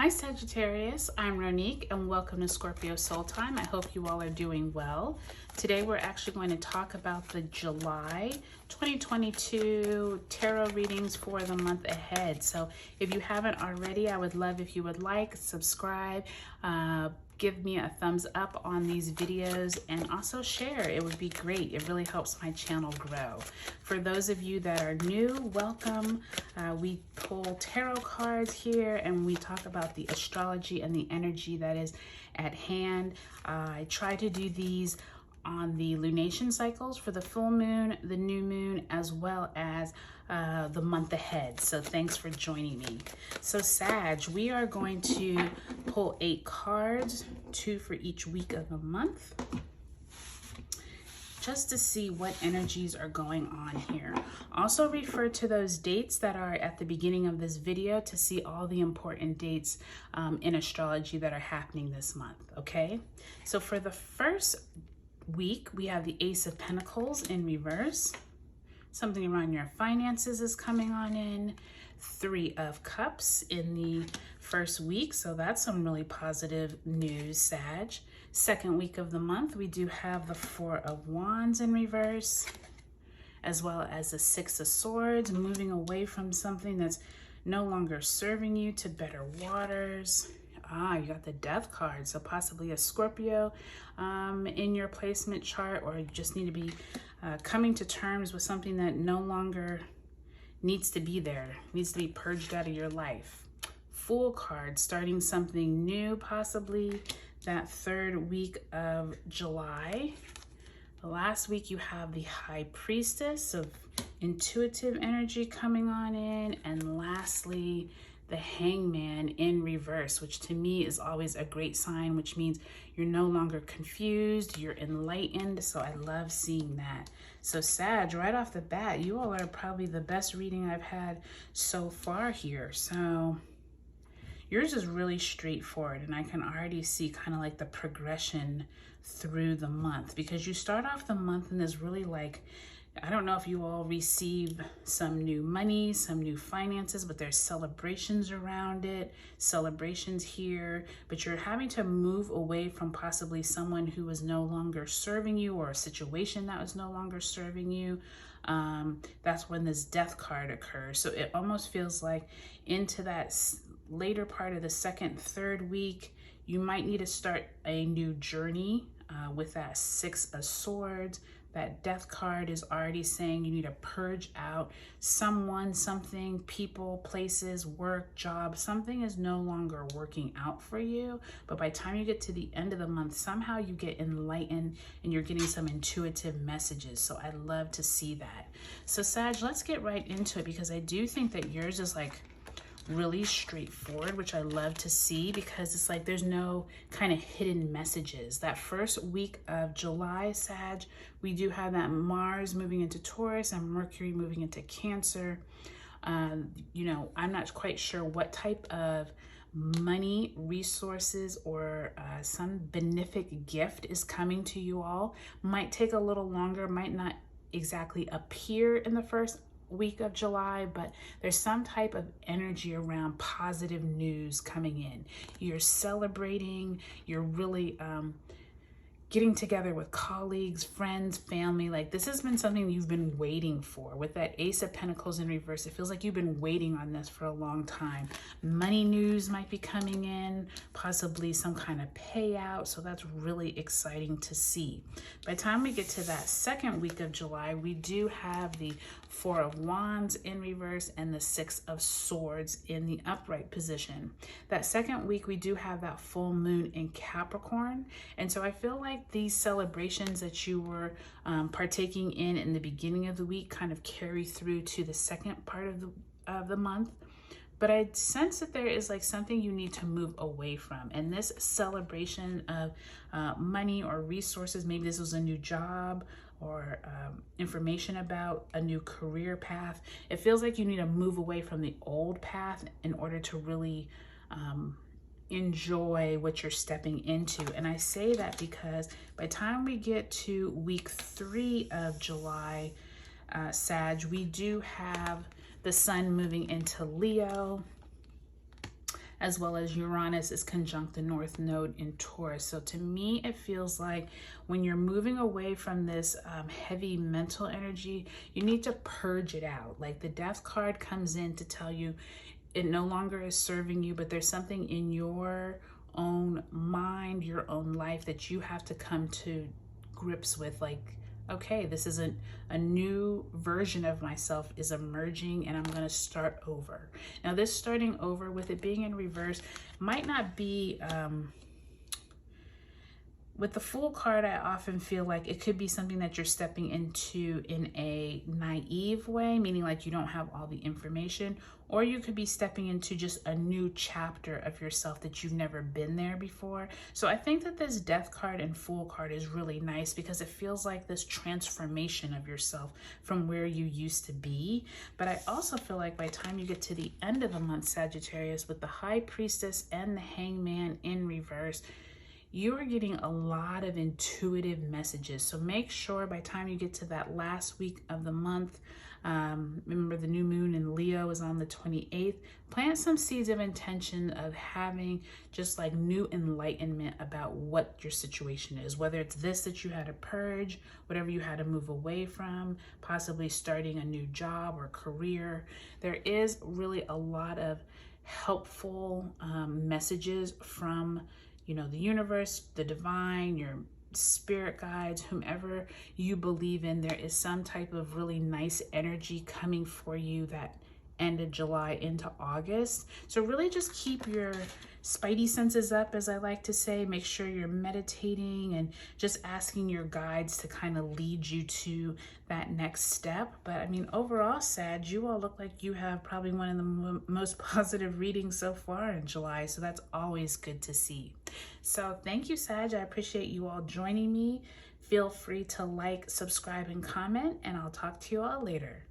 Hi Sagittarius, I'm Ronique and welcome to Scorpio Soul Time. I hope you all are doing well. Today we're actually going to talk about the July 2022 tarot readings for the month ahead. So if you haven't already, I would love if you would like, subscribe, give me a thumbs up on these videos, and also share. It would be great. It really helps my channel grow. For those of you that are new, welcome. We pull tarot cards here and we talk about the astrology and the energy that is at hand. I try to do these on the lunation cycles for the full moon, the new moon, as well as the month ahead. So thanks for joining me. So Sag, we are going to pull 8 cards, 2 for each week of the month, just to see what energies are going on here. Also refer to those dates that are at the beginning of this video to see all the important dates in astrology that are happening this month, okay? So for the first week, we have the Ace of Pentacles in reverse. Something around your finances is coming on in. 3 of Cups in the first week, so that's some really positive news, Sag. Second week of the month, we do have the 4 of Wands in reverse, as well as the 6 of Swords, moving away from something that's no longer serving you to better waters. You got the Death card, so possibly a Scorpio in your placement chart, or you just need to be coming to terms with something that no longer needs to be there, needs to be purged out of your life. Fool card, starting something new, possibly that third week of July. The last week you have the High Priestess of intuitive energy coming on in, and lastly, the Hangman in reverse, which to me is always a great sign, which means you're no longer confused, you're enlightened. So I love seeing that. So Sag, right off the bat, you all are probably the best reading I've had so far here. So yours is really straightforward, and I can already see kind of like the progression through the month, because you start off the month and there's really like, I don't know if you all receive some new money, some new finances, but there's celebrations around it, celebrations here, but you're having to move away from possibly someone who is no longer serving you, or a situation that was no longer serving you. That's when this Death card occurs. So it almost feels like into that later part of the second, third week, you might need to start a new journey with that 6 of Swords. That Death card is already saying you need to purge out someone, something, people, places, work, job. Something is no longer working out for you. But by the time you get to the end of the month, somehow you get enlightened and you're getting some intuitive messages. So I love to see that. So Sag, let's get right into it, because I do think that yours is like really straightforward, which I love to see, because it's like there's no kind of hidden messages. That first week of July, Sag, we do have that Mars moving into Taurus and Mercury moving into Cancer. You know, I'm not quite sure what type of money, resources, or some benefic gift is coming to you all. Might take a little longer, might not exactly appear in the first week of July, but there's some type of energy around positive news coming in. You're celebrating, you're really getting together with colleagues, friends, family. Like this has been something you've been waiting for. With that Ace of Pentacles in reverse, it feels like you've been waiting on this for a long time. Money news might be coming in, possibly some kind of payout. So that's really exciting to see. By the time we get to that second week of July, we do have the 4 of Wands in reverse and the 6 of Swords in the upright position. That second week, we do have that full moon in Capricorn. And so I feel like these celebrations that you were partaking in the beginning of the week kind of carry through to the second part of the month. But I sense that there is like something you need to move away from. And this celebration of money or resources, maybe this was a new job or information about a new career path. It feels like you need to move away from the old path in order to really enjoy what you're stepping into. And I say that because by the time we get to week 3 of July, Sag, we do have the sun moving into Leo. as well as Uranus is conjunct the North Node in Taurus. So to me, it feels like when you're moving away from this heavy mental energy, you need to purge it out. Like the Death card comes in to tell you it no longer is serving you, but there's something in your own mind, your own life that you have to come to grips with. Like, okay, this isn't a new version of myself is emerging and I'm going to start over. Now this starting over with it being in reverse might not be, with the Fool card, I often feel like it could be something that you're stepping into in a naive way, meaning like you don't have all the information, or you could be stepping into just a new chapter of yourself that you've never been there before. So I think that this Death card and Fool card is really nice because it feels like this transformation of yourself from where you used to be. But I also feel like by the time you get to the end of the month, Sagittarius, with the High Priestess and the Hangman in reverse, you are getting a lot of intuitive messages. So make sure by the time you get to that last week of the month, remember the new moon in Leo is on the 28th, plant some seeds of intention of having just like new enlightenment about what your situation is, whether it's this that you had to purge, whatever you had to move away from, possibly starting a new job or career. There is really a lot of helpful messages from the universe, the divine, your spirit guides, whomever you believe in. There is some type of really nice energy coming for you that end of July into August. So really just keep your spidey senses up, as I like to say. Make sure you're meditating and just asking your guides to kind of lead you to that next step. But I mean, overall, Sag, you all look like you have probably one of the most positive readings so far in July. So that's always good to see. So thank you, Sag. I appreciate you all joining me. Feel free to like, subscribe, and comment, and I'll talk to you all later.